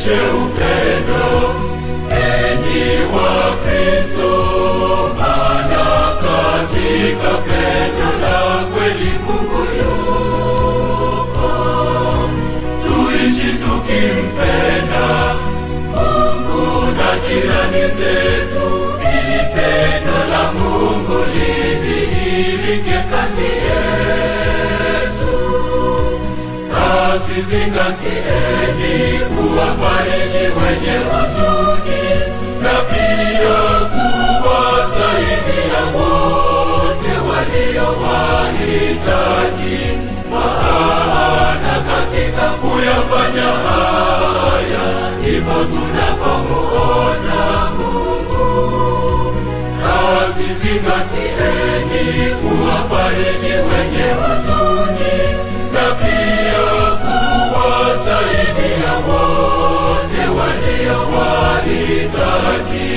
Tudumishe upendo, enyi wa Kristo, maana katika pendo la kweli Mungu yupo. Tuishi tukimpenda Mungu na jirani zetu, ili pendo la Mungu lidhihirike kati yetu. Zingatieni kuwafariji wenye huzuni, na pia kuwasaidia wote walio wahitaji, maana katika kuyafanya haya ndipo tunapomuona Mungu. Zingatieni kuwafariji wenye huzuni, na pia kuwasaidia wote walio wahitaji,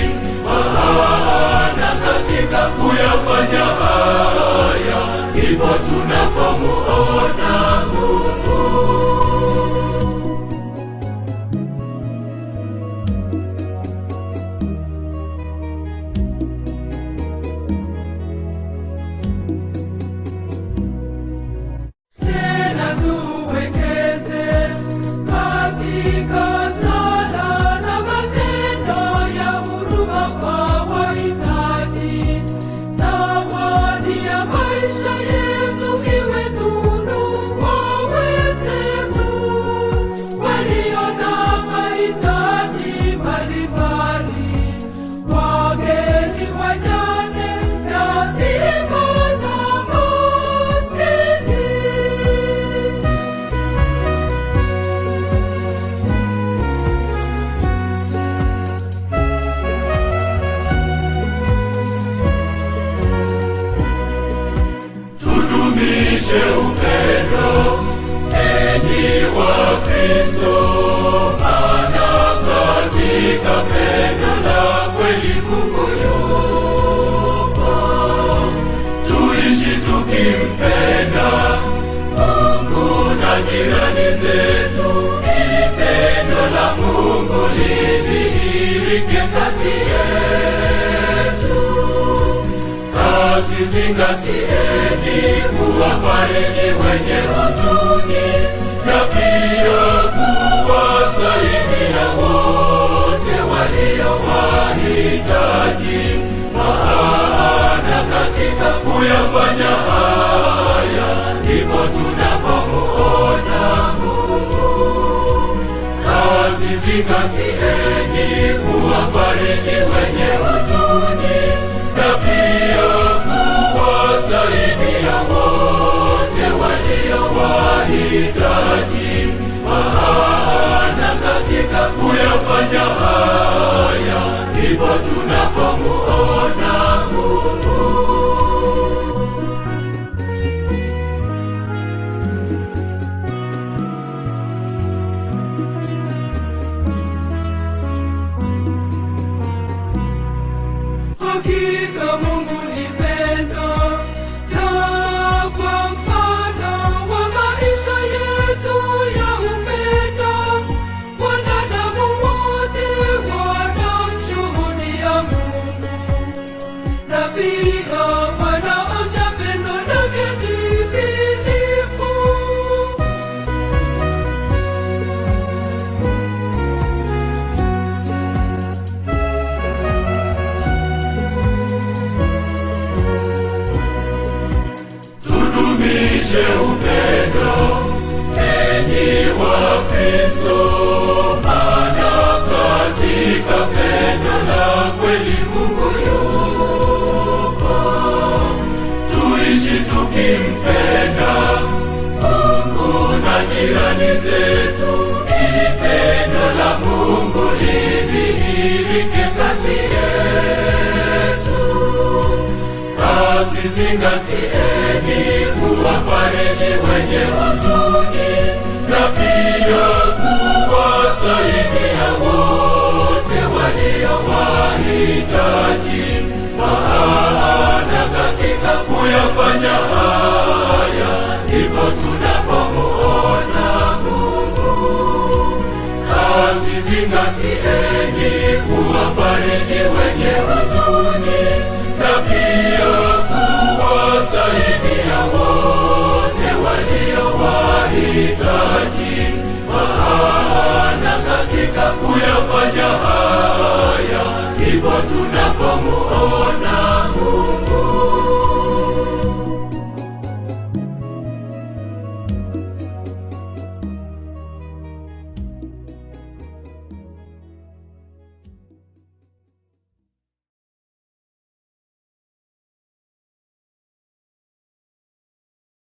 maana katika kuyafanya haya ndipo tunapomuona Mungu. Tudumishe upendo, enyi wa Kristo, maana katika pendo la kweli Mungu yupo. Tuishi tukimpenda Mungu na jirani zetu, ili pendo la Mungu lidhihirike kati yetu. Zingatieni kuwafariji wenye huzuni, na pia kuwasaidia wote walio wahitaji, maana katika kuyafanya haya ndipo tunapomuona Mungu. Zingatieni kuwafariji wenye huzuni, na pia kuwasaidia wote walio wahitaji, maana katika kuyafanya haya ndipo tunapomuona Mungu. Hakika Mungu ni pendo, na kwa mfano wa maisha yetu ya upendo, wanadamu wote wanamshuhudia Mungu, na pia wanaonja pendo lake timilifu. Tudumishe upendo, enyi wa Kristo, maana katika pendo la kweli Mungu yupo. Tuishi tukimpenda Mungu na jirani zetu, ili pendo la Mungu lidhihirike kati yetu. Zingatieni kuwafariji wenye huzuni, na pia kuwasaidia wote walio wahitaji, maana katika kuyafanya haya ndipo tunapomuona Mungu. zingatieni kuwafariji wenye huzuni, na pia kuwasaidia wote walio wahitaji, maana katika kuyafanya haya ndipo tunapomuona